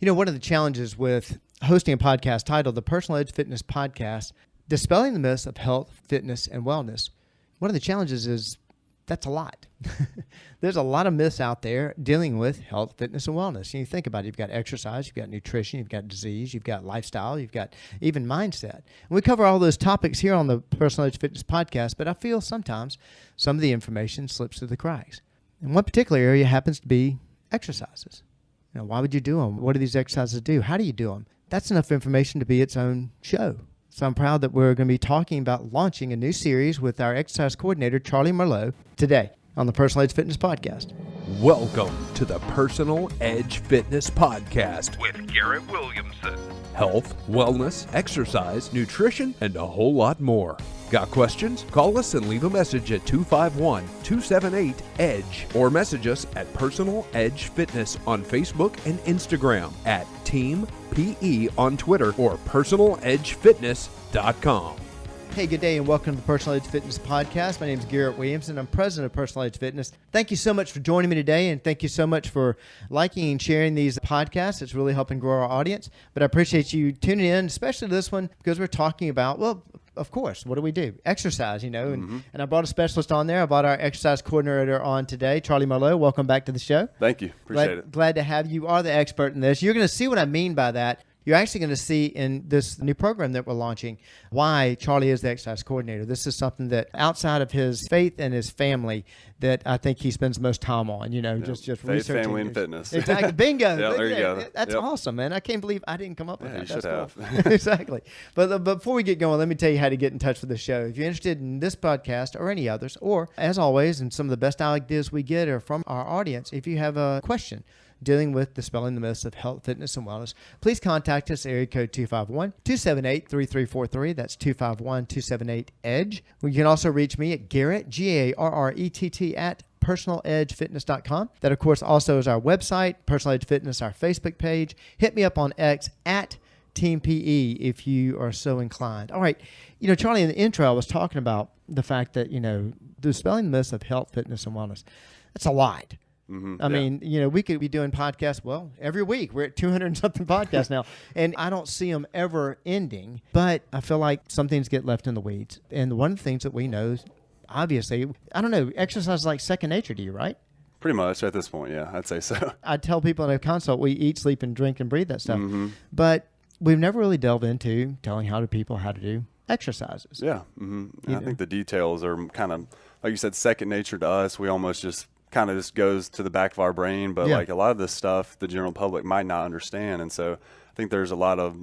You know, one of the challenges with hosting a podcast titled the Personal Edge Fitness Podcast, Dispelling the Myths of Health, Fitness, and Wellness, one of the challenges is that's a lot. There's a lot of myths out there dealing with health, fitness, and wellness. And you think about it, you've got exercise, you've got nutrition, you've got disease, you've got lifestyle, you've got even mindset. And we cover all those topics here on the Personal Edge Fitness Podcast, but I feel sometimes some of the information slips through the cracks. And one particular area happens to be exercises. You know, why would you do them? What do these exercises do? How do you do them? That's enough information to be its own show. So I'm proud that we're going to be talking about launching a new series with our exercise coordinator, Charlie Marlowe, today on the Personal Edge Fitness Podcast. Welcome to the Personal Edge Fitness Podcast with Garrett Williamson. Health, wellness, exercise, nutrition, and a whole lot more. Got questions? Call us and leave a message at 251-278-EDGE or message us at Personal Edge Fitness on Facebook and Instagram, at Team PE on Twitter, or personaledgefitness.com. Hey, good day and welcome to the Personal Edge Fitness Podcast. My name is Garrett Williamson. I'm president of Personal Edge Fitness. Thank you so much for joining me today, and thank you so much for liking and sharing these podcasts. It's really helping grow our audience. But I appreciate you tuning in, especially this one, because we're talking about, well, of course, what do we do? Exercise, you know, and I brought a specialist on there. I brought our exercise coordinator on today, Charlie Marlowe. Welcome back to the show. Thank you. Appreciate it. Glad to have you. You are the expert in this. You're going to see what I mean by that. You're actually going to see in this new program that we're launching why Charlie is the exercise coordinator. This is something that outside of his faith and his family that I think he spends the most time on, you know, just faith, researching. family, and fitness. Exactly. Bingo. Yeah, there you go. That's awesome, man. I can't believe I didn't come up with that. You should That's have. Cool. Exactly. But before we get going, let me tell you how to get in touch with the show. If you're interested in this podcast or any others, or as always, and some of the best ideas we get are from our audience, if you have a question dealing with dispelling the myths of health, fitness, and wellness, please contact us, area code 251-278-3343. That's 251-278-EDGE. You can also reach me at Garrett, Garrett, at personaledgefitness.com. That, of course, also is our website, Personal Edge Fitness, our Facebook page. Hit me up on X at Team PE if you are so inclined. All right. You know, Charlie, in the intro, I was talking about the fact that, you know, dispelling the myths of health, fitness, and wellness. That's a lot. I mean, you know, we could be doing podcasts, well, every week. We're at 200 and something podcasts now, and I don't see them ever ending, but I feel like some things get left in the weeds. And one of the things that we know is, obviously, I don't know, exercise is like second nature to you, right? Pretty much at this point, yeah, I'd say so. I tell people in a consult, we eat, sleep, and drink and breathe that stuff. But we've never really delved into telling people how to do exercises. Yeah. I think the details are kind of, like you said, second nature to us. We almost just kind of just goes to the back of our brain, but like a lot of this stuff the general public might not understand, and so I think there's a lot of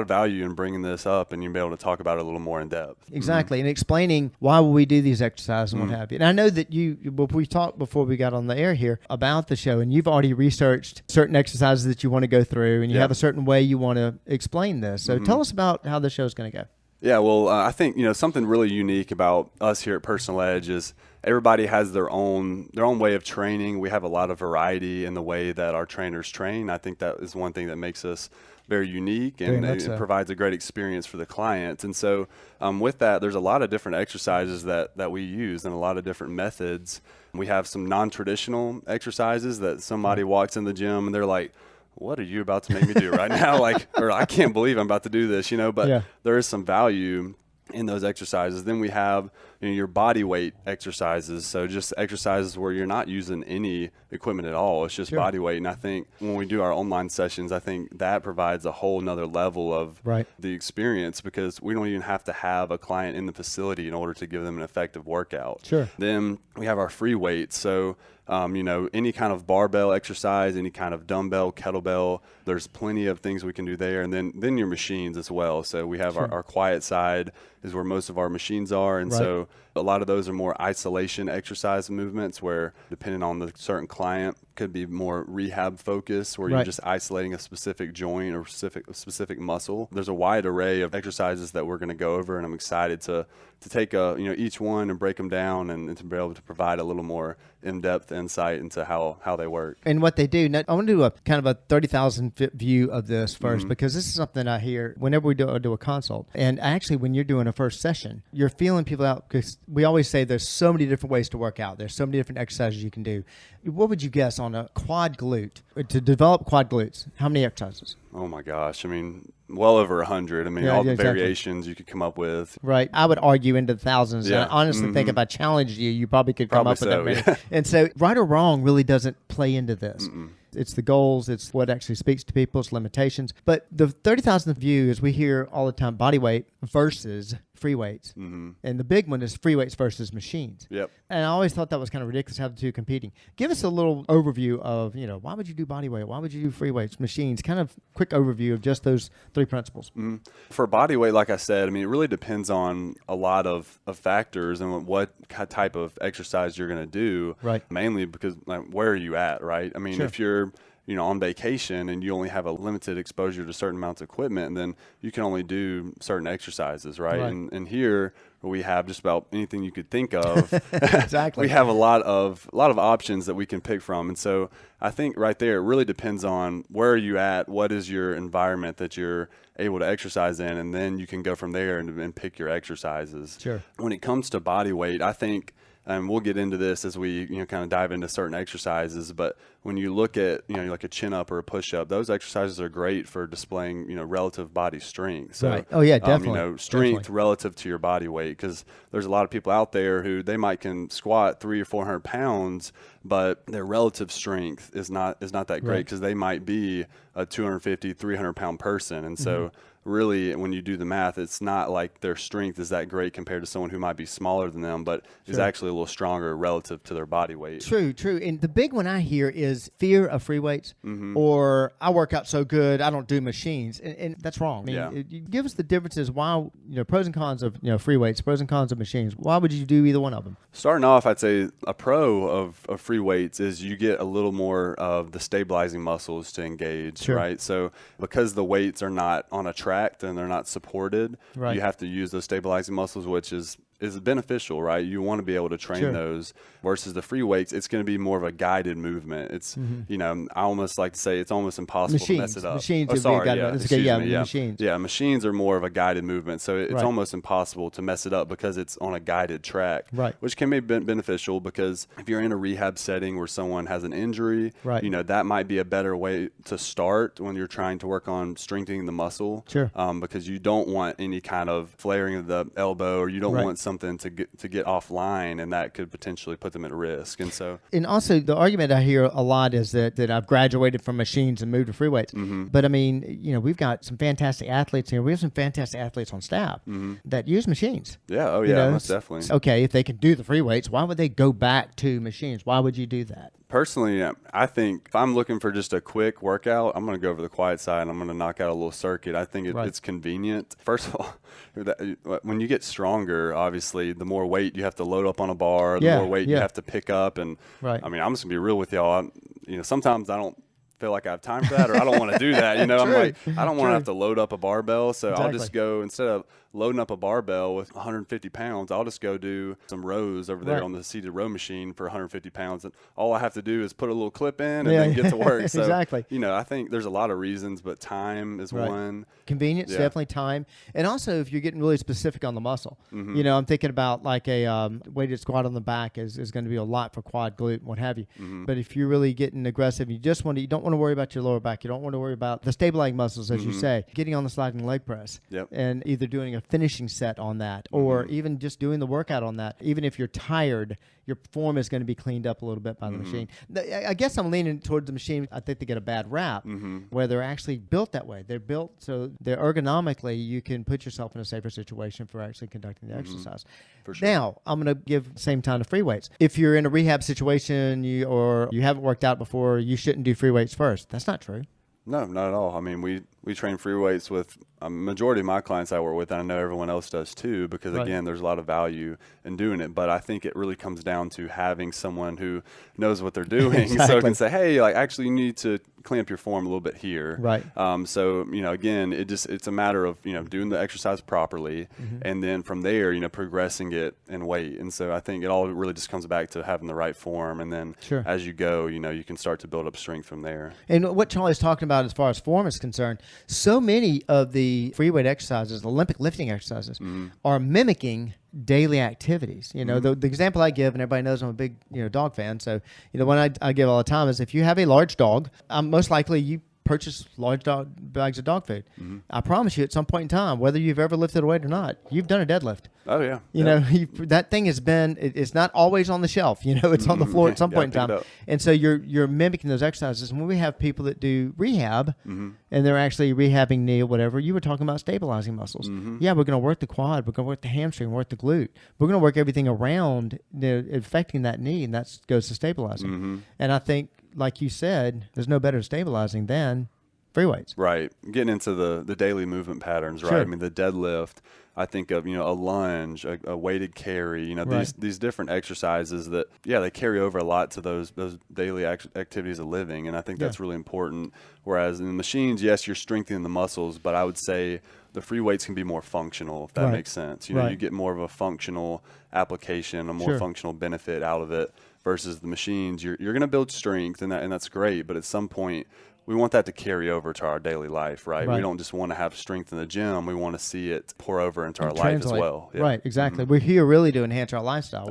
value in bringing this up, and you'll be able to talk about it a little more in depth. Exactly, and explaining why will we do these exercises and what have you. And I know that we talked before we got on the air here about the show, and you've already researched certain exercises that you want to go through, and you have a certain way you want to explain this. So tell us about how the show is going to go. Yeah, well, I think, you know, something really unique about us here at Personal Edge is everybody has their own way of training. We have a lot of variety in the way that our trainers train. I think that is one thing that makes us very unique, and it provides a great experience for the clients. And so with that, there's a lot of different exercises that we use and a lot of different methods. We have some non-traditional exercises that somebody walks in the gym and they're like, what are you about to make me do right now? Or I can't believe I'm about to do this, you know, but there is some value in those exercises. Then we have, you know, your body weight exercises. So just exercises where you're not using any equipment at all. It's just body weight. And I think when we do our online sessions, I think that provides a whole nother level of the experience, because we don't even have to have a client in the facility in order to give them an effective workout. Then we have our free weights. So you know, any kind of barbell exercise, any kind of dumbbell, kettlebell, there's plenty of things we can do there. And then your machines as well. So we have our quiet side is where most of our machines are. And so a lot of those are more isolation exercise movements where, depending on the certain client, could be more rehab focused, where you're just isolating a specific joint or specific muscle. There's a wide array of exercises that we're going to go over, and I'm excited to take each one and break them down and to be able to provide a little more in-depth insight into how they work and what they do. Now, I want to do a kind of a 30,000 foot view of this first, because this is something I hear whenever we do a consult. And actually, when you're doing a first session, you're feeling people out, because we always say there's so many different ways to work out. There's so many different exercises you can do. What would you guess on a quad glute. To develop quad glutes, how many exercises? Oh my gosh. I mean, well over 100. I mean, all the variations you could come up with. Right. I would argue into the thousands. Yeah. And I honestly think if I challenged you, you probably could come up with that many. Yeah. And so right or wrong really doesn't play into this. It's the goals. It's what actually speaks to people's limitations. But the 30,000th view is we hear all the time body weight versus free weights. And the big one is free weights versus machines. Yep. And I always thought that was kind of ridiculous to have the two competing. Give us a little overview of, why would you do body weight? Why would you do free weights, machines? Kind of quick overview of just those three principles. For body weight, like I said, I mean, it really depends on a lot of factors and what type of exercise you're going to do. Right. Mainly because where are you at, right? I mean, if you're on vacation and you only have a limited exposure to certain amounts of equipment, then you can only do certain exercises, right? And here we have just about anything you could think of. Exactly. We have a lot of options that we can pick from. And so I think right there, it really depends on where are you at, what is your environment that you're able to exercise in, and then you can go from there and pick your exercises. Sure. When it comes to body weight, I think, and we'll get into this as we kind of dive into certain exercises, but when you look at like a chin up or a push up, those exercises are great for displaying relative body strength. So, right. Oh yeah, definitely. Strength relative to your body weight, because there's a lot of people out there who they might can squat 300 or 400 pounds, but their relative strength is not that great because they might be a 250, 300 pound person, and so. Really, when you do the math, it's not like their strength is that great compared to someone who might be smaller than them, but is actually a little stronger relative to their body weight. True. And the big one I hear is fear of free weights, or I work out so good, I don't do machines. And that's wrong. I mean, you give us the differences, why, pros and cons of free weights, pros and cons of machines. Why would you do either one of them? Starting off, I'd say a pro of free weights is you get a little more of the stabilizing muscles to engage, right? So because the weights are not on a track, and they're not supported, you have to use those stabilizing muscles, which is beneficial, right? You want to be able to train those. Versus the free weights, it's going to be more of a guided movement. It's I almost like to say it's almost impossible to mess it up. Machines machines. Yeah, machines are more of a guided movement, so it's almost impossible to mess it up because it's on a guided track, which can be beneficial because if you're in a rehab setting where someone has an injury, that might be a better way to start when you're trying to work on strengthening the muscle, because you don't want any kind of flaring of the elbow, or you don't want something to get offline, and that could potentially put them at risk. And also the argument I hear a lot is that I've graduated from machines and moved to free weights. But I mean, we've got some fantastic athletes here. We have some fantastic athletes on staff that use machines. Yeah. Oh yeah. Most definitely. Okay. If they can do the free weights, why would they go back to machines? Why would you do that? Personally, I think if I'm looking for just a quick workout, I'm going to go over the quiet side and I'm going to knock out a little circuit. I think it's convenient. First of all, when you get stronger, obviously, the more weight you have to load up on a bar, the more weight you have to pick up. And I mean, I'm just going to be real with y'all. Sometimes I don't feel like I have time for that, or I don't want to do that. I'm like, I don't want to have to load up a barbell. So I'll just go, instead of loading up a barbell with 150 pounds, I'll just go do some rows over there on the seated row machine for 150 pounds. And all I have to do is put a little clip in and then get to work. So, I think there's a lot of reasons, but time is one. Convenience, definitely time. And also, if you're getting really specific on the muscle, I'm thinking about like a weighted squat on the back is going to be a lot for quad, glute, and what have you. But if you're really getting aggressive, you don't want to worry about your lower back. You don't want to worry about the stabilizing muscles, as you say, getting on the sliding leg press and either doing a finishing set on that or even just doing the workout on that. Even if you're tired, your form is going to be cleaned up a little bit by the machine. I guess I'm leaning towards the machine. I think they get a bad rap where they're actually built that way. They're built so they're ergonomically, you can put yourself in a safer situation for actually conducting the exercise. For sure. Now, I'm going to give the same time to free weights. If you're in a rehab situation or you haven't worked out before, you shouldn't do free weights first. That's not true. No, not at all. I mean, we train free weights with a majority of my clients I work with, and I know everyone else does too, because again, there's a lot of value in doing it. But I think it really comes down to having someone who knows what they're doing, so can say, hey, like actually you need to clean up your form a little bit here. So again, it's a matter of doing the exercise properly, and then from there progressing it in weight. And so I think it all really just comes back to having the right form, and then as you go, you can start to build up strength from there. And what Charlie's talking about about as far as form is concerned, so many of the free weight exercises, Olympic lifting exercises, are mimicking daily activities. You know, the example I give, and everybody knows I'm a big, dog fan. So, one I give all the time is if you have a large dog, most likely you purchase large bags of dog food. I promise you, at some point in time, whether you've ever lifted a weight or not, you've done a deadlift. Oh yeah. You know, that thing has been, it's not always on the shelf, it's on the floor at some point in time. And so you're mimicking those exercises. And when we have people that do rehab and they're actually rehabbing knee or whatever, you were talking about stabilizing muscles. Yeah, we're going to work the quad, we're going to work the hamstring, work the glute. We're going to work everything around affecting that knee, and that goes to stabilizing. And I think, like you said, there's no better stabilizing than free weights. Right. Getting into the daily movement patterns, right? Sure. I mean, the deadlift, I think of, a lunge, a weighted carry, these different exercises that, they carry over a lot to those daily activities of living. And I think that's really important. Whereas in the machines, yes, you're strengthening the muscles, but I would say the free weights can be more functional, if that makes sense. You get more of a functional application, a more functional benefit out of it versus the machines. You're going to build strength, and that's great. But at some point, we want that to carry over to our daily life, right? We don't just want to have strength in the gym. We want to see it pour over into our life as well. Yeah. Right, exactly. We're here really to enhance our lifestyle.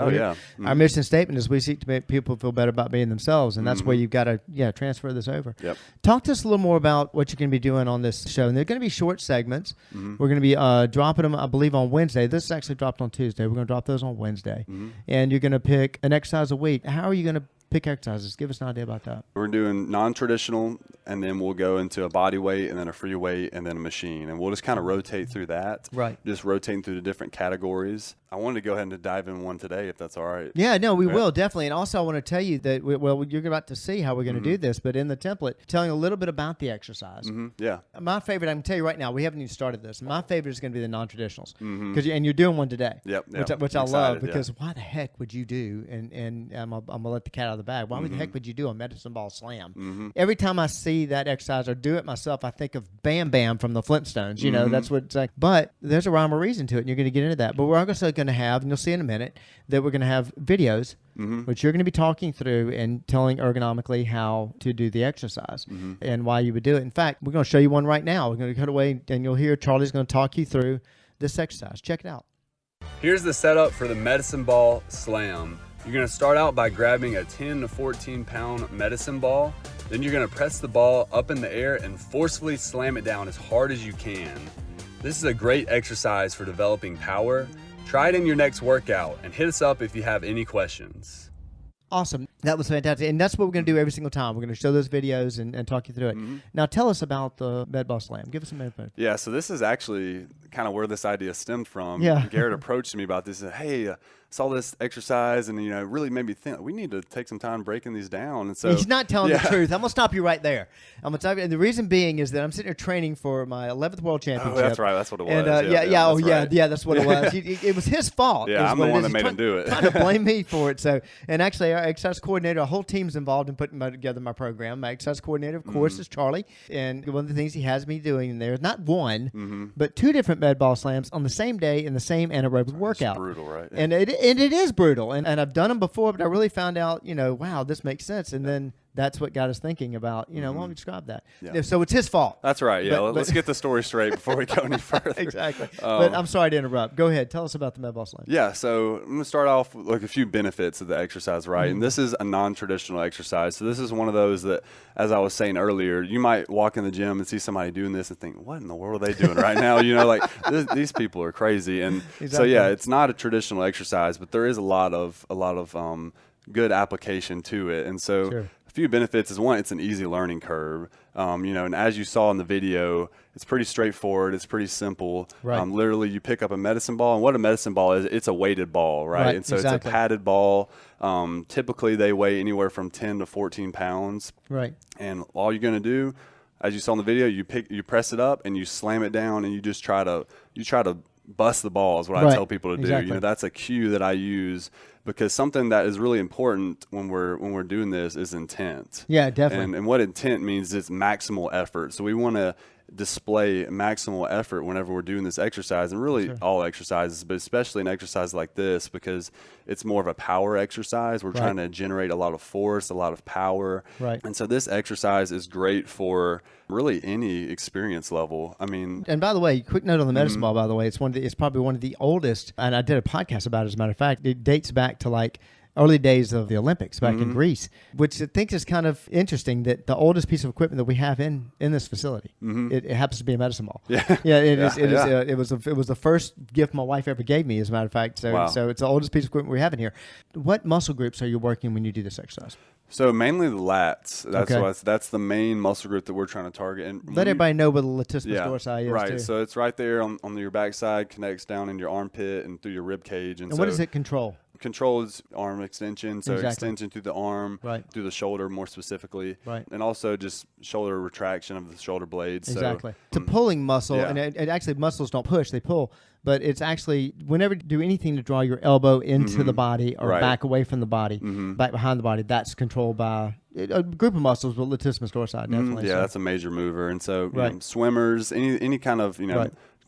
Our mission statement is we seek to make people feel better about being themselves, and that's where you've got to transfer this over. Talk to us a little more about what you're going to be doing on this show. And they're going to be short segments. We're going to be dropping them, I believe, on Wednesday. This is actually dropped on Tuesday. We're going to drop those on Wednesday. And you're going to pick an exercise a week. How are you going to pick exercises? Give us an idea about that. We're doing non-traditional, and then we'll go into a body weight, and then a free weight, and then a machine. And we'll just kind of rotate through that. Right. Just rotating through the different categories. I wanted to go ahead and dive in one today, if that's all right. Yeah, no, we will, definitely. And also I want to tell you that, you're about to see how we're going to do this, but in the template, telling a little bit about the exercise. Yeah. My favorite, I can tell you right now, we haven't even started this. My favorite is going to be the non-traditionals. And you're doing one today. Which I love, because why the heck would you do, and I'm going to let the cat out of the bag, why the heck would you do a medicine ball slam? Every time I see that exercise or do it myself, I think of Bam Bam from the Flintstones. That's what it's like. But there's a rhyme or reason to it, and you're going to get into that. But we're also going to have, and you'll see in a minute, that we're going to have videos, which you're going to be talking through and telling ergonomically how to do the exercise and why you would do it. In fact, we're going to show you one right now. We're going to cut away, and you'll hear Charlie's going to talk you through this exercise. Check it out. Here's the setup for the medicine ball slam. You're going to start out by grabbing a 10 to 14 pound medicine ball. Then you're going to press the ball up in the air and forcefully slam it down as hard as you can. This is a great exercise for developing power. Try it in your next workout, and hit us up if you have any questions. Awesome. That was fantastic. And that's what we're going to do every single time. We're going to show those videos and talk you through it. Now, tell us about the med ball slam. Give us some info. Yeah, so this is actually kind of where this idea stemmed from. Garrett approached me about this and said, hey, saw this exercise, and it really made me think we need to take some time breaking these down. And so he's not telling the truth. I'm gonna stop you right there. I'm gonna tell you, and the reason being is that I'm sitting here training for my 11th World Championship. Oh, that's right. That's what it was. And that's what it was. It was his fault. Yeah, I'm the one that made him do it. Trying to blame me for it. So, and actually, our exercise coordinator, our whole team's involved in putting together my program. My exercise coordinator, of course, is Charlie, and one of the things he has me doing in there is not one, but 2 different med ball slams on the same day in the same anaerobic workout. It's brutal, right? And it is brutal. And I've done them before, but I really found out, wow, this makes sense. And then that's what got us thinking about, why don't we describe that? Yeah. So it's his fault. That's right. Yeah. Let's get the story straight before we go any further. Exactly. But I'm sorry to interrupt. Go ahead. Tell us about the med ball slam. Yeah. So I'm going to start off with like a few benefits of the exercise, right? And this is a non-traditional exercise. So this is one of those that, as I was saying earlier, you might walk in the gym and see somebody doing this and think, what in the world are they doing right now? These people are crazy. And so, yeah, it's not a traditional exercise, but there is a lot of good application to it. And so a few benefits is, one, it's an easy learning curve. And as you saw in the video, it's pretty straightforward. It's pretty simple. Right. Literally, you pick up a medicine ball, and what a medicine ball is, it's a weighted ball, right? And so it's a padded ball. Typically, they weigh anywhere from 10 to 14 pounds. Right. And all you're going to do, as you saw in the video, you press it up and you slam it down, and you just try to bust the ball is what I tell people to do. That's a cue that I use because something that is really important when we're doing this is intent. Yeah, definitely. And what intent means is maximal effort. So we want to display maximal effort whenever we're doing this exercise, and really all exercises, but especially an exercise like this, because it's more of a power exercise. We're trying to generate a lot of force, a lot of power. Right. And so this exercise is great for really any experience level. I mean, and by the way, quick note on the medicine ball, by the way, it's probably one of the oldest, and I did a podcast about it, as a matter of fact. It dates back to like early days of the Olympics back in Greece, which I think is kind of interesting that the oldest piece of equipment that we have in this facility, it happens to be a medicine ball. It was the first gift my wife ever gave me, as a matter of fact. So so it's the oldest piece of equipment we have in here. What muscle groups are you working when you do this exercise? So mainly the lats. That's the main muscle group that we're trying to target. And let everybody know where the latissimus dorsi is. Right. Too. So it's right there on your backside, connects down in your armpit and through your rib cage. And what does it control? Controls arm extension, so extension through the arm, through the shoulder more specifically, and also just shoulder retraction of the shoulder blades. Exactly. It's a pulling muscle, and it actually, muscles don't push, they pull. But it's actually, whenever you do anything to draw your elbow into the body or back away from the body, back behind the body, that's controlled by a group of muscles, but latissimus dorsi, definitely. Yeah, that's a major mover. And so you know, swimmers, any kind of,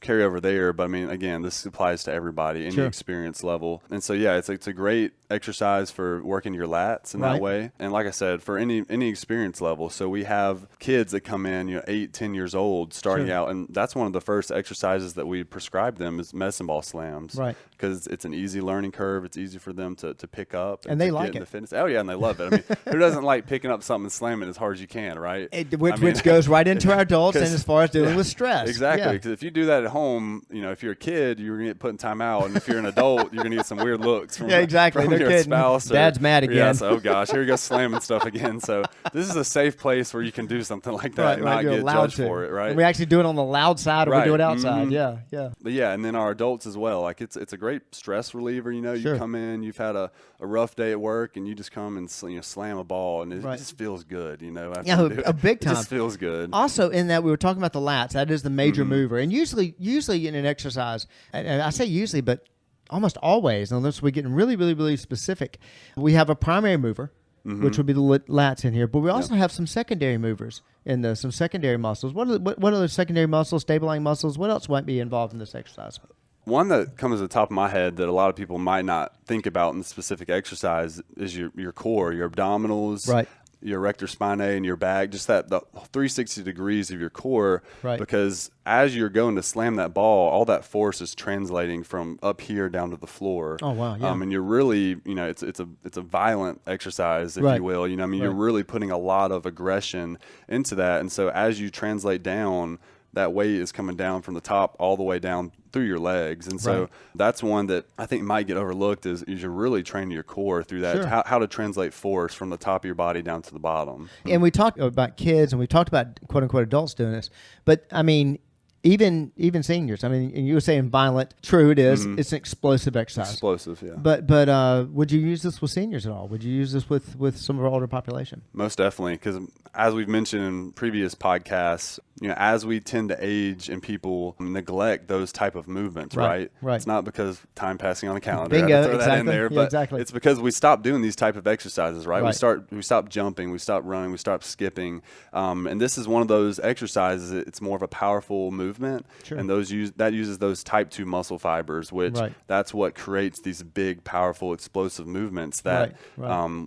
carry over there, but I mean, again, this applies to everybody, any experience level. And so it's a great exercise for working your lats in that way. And like I said, for any experience level. So we have kids that come in, 8, 10 years old, starting out, and that's one of the first exercises that we prescribe them is medicine ball slams, because it's an easy learning curve. It's easy for them to pick up, and they like it. Fitness. Oh yeah, and they love it. I mean, who doesn't like picking up something and slamming it as hard as you can, right? Which goes right into our adults, and as far as dealing with stress, exactly. Because if you do that at home, if you're a kid, you're gonna get put in timeout, and if you're an adult, you're gonna get some weird looks from from your spouse. Dad's mad again. Yes. Oh gosh, here you go slamming stuff again. So this is a safe place where you can do something like that and not get judged for it, right? And we actually do it on the loud side, or we do it outside. Yeah. But and then our adults as well. Like it's a great stress reliever. You come in, you've had a rough day at work, and you just come and slam a ball, and it just feels good. A big time. It just feels good. Also, in that we were talking about the lats, that is the major mover, and usually in an exercise, and I say usually, but almost always, unless we're getting really, really, really specific, we have a primary mover, which would be the lats in here, but we also have some secondary movers in some secondary muscles. What are those secondary muscles, stabilizing muscles? What else might be involved in this exercise? One that comes to the top of my head that a lot of people might not think about in the specific exercise is your core, your abdominals, your rector spinae and your back, just the 360 degrees of your core, because as you're going to slam that ball, all that force is translating from up here down to the floor. Oh wow! Yeah. And you're really, it's a violent exercise, if you will. You're really putting a lot of aggression into that, and so as you translate down, that weight is coming down from the top all the way down through your legs. And so that's one that I think might get overlooked is you're really training your core through that, how to translate force from the top of your body down to the bottom. And we talked about kids, and we talked about quote unquote adults doing this, but I mean, even seniors. I mean, and you were saying violent. True, it is. It's an explosive exercise. Explosive, yeah. But would you use this with seniors at all? Would you use this with some of our older population? Most definitely, because as we've mentioned in previous podcasts, as we tend to age and people neglect those type of movements, right? It's not because time passing on a calendar. Bingo, I have to throw that in there, but it's because we stop doing these type of exercises, right? We stop jumping, we stop running, we stop skipping, and this is one of those exercises. It's more of a powerful movement, and that uses those type 2 muscle fibers, which that's what creates these big, powerful, explosive movements that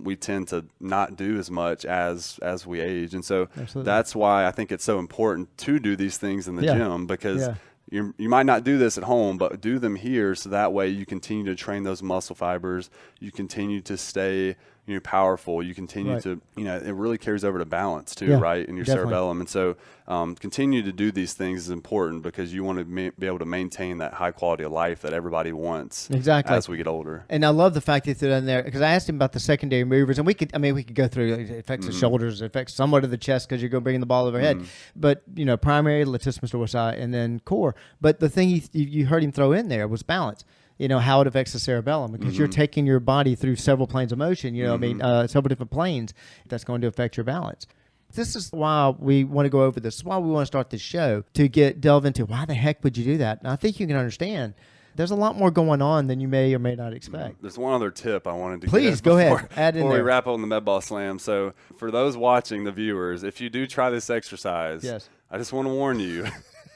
we tend to not do as much as we age. And so that's why I think it's so important to do these things in the gym, because you might not do this at home, but do them here, so that way you continue to train those muscle fibers, you continue to stay powerful, you continue to, it really carries over to balance too, right, in your cerebellum. And so continue to do these things is important, because you want to be able to maintain that high quality of life that everybody wants as we get older. And I love the fact that you threw that in there, because I asked him about the secondary movers, and we could go through, it affects the shoulders, it affects somewhat of the chest because you're going bringing the ball over head, but primary, latissimus dorsi, and then core. But the thing you heard him throw in there was balance. How it affects the cerebellum, because you're taking your body through several planes of motion, several different planes that's going to affect your balance. This is why we want to go over this. This is why we want to start this show, to delve into why the heck would you do that. And I think you can understand there's a lot more going on than you may or may not expect. There's one other tip I wanted to Please, give go before, ahead. Add in before we there. wrap up on the med ball slam. So for those watching, the viewers, if you do try this exercise, Yes. I just want to warn you.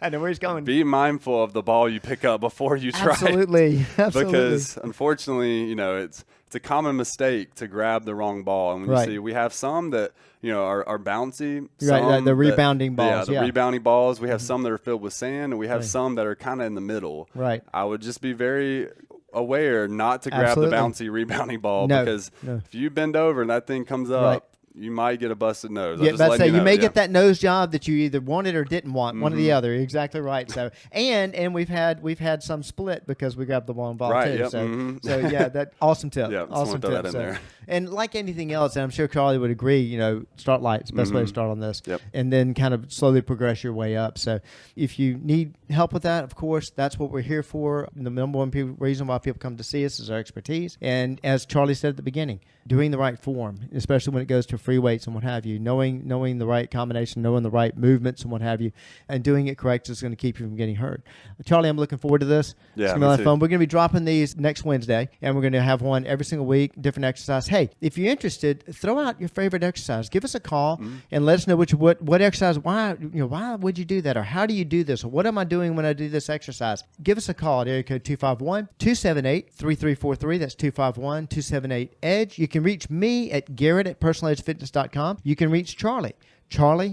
I know where he's going. Be mindful of the ball you pick up before you try. Absolutely. Absolutely. Because unfortunately, you know, it's a common mistake to grab the wrong ball. And when Right. you see, we have some that, you know, are bouncy. Right, some the that- rebounding balls, Yeah, yeah. the rebounding balls. We have some that are filled with sand, and we have Right. some that are kind of in the middle. Right. I would just be very aware not to grab Absolutely. the bouncy rebounding ball, No, because no. if you bend over and that thing comes up, Right. you might get a busted nose. Yeah, I'm just that's letting say you know, may yeah. get that nose job that you either wanted or didn't want, one or Mm-hmm. the other. Exactly right. So and we've had some split because we grabbed the wrong ball Right, too. yep, So mhm. so yeah, that awesome tip. Yeah, just awesome wanna throw tip. that in So- there. And like anything else, and I'm sure Charlie would agree, you know, start light. It's the best way to start on this. Yep. And then kind of slowly progress your way up. So if you need help with that, of course, that's what we're here for. The number one reason why people come to see us is our expertise. And as Charlie said at the beginning, doing the right form, especially when it goes to free weights and what have you, knowing the right combination, knowing the right movements and what have you, and doing it correct is going to keep you from getting hurt. Charlie, I'm looking forward to this. Yeah, It's going to be me a lot of too. fun. We're going to be dropping these next Wednesday, and we're going to have one every single week, different exercise. Hey, if you're interested, throw out your favorite exercise. Give us a call and let us know what exercise, why would you do that, or how do you do this, or what am I doing when I do this exercise? Give us a call at area code 251-278-3343. That's 251-278-EDGE. You can reach me at Garrett@personaledgefitness.com. You can reach Charlie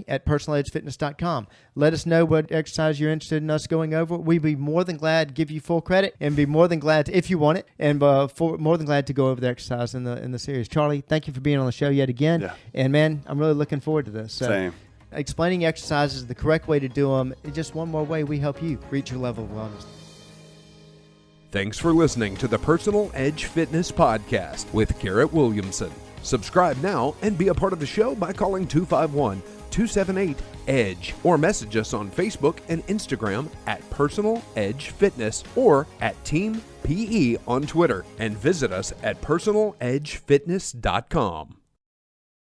at personaledgefitness.com. Let us know what exercise you're interested in us going over. We'd be more than glad to give you full credit, and be more than glad to, if you want it, and more than glad to go over the exercise in the series. Charlie, thank you for being on the show yet again. Yeah. And man, I'm really looking forward to this. So, Same. explaining exercises, the correct way to do them, is just one more way we help you reach your level of wellness. Thanks for listening to the Personal Edge Fitness Podcast with Garrett Williamson. Subscribe now and be a part of the show by calling 251-278-EDGE or message us on Facebook and Instagram at Personal Edge Fitness or at Team PE on Twitter, and visit us at personaledgefitness.com.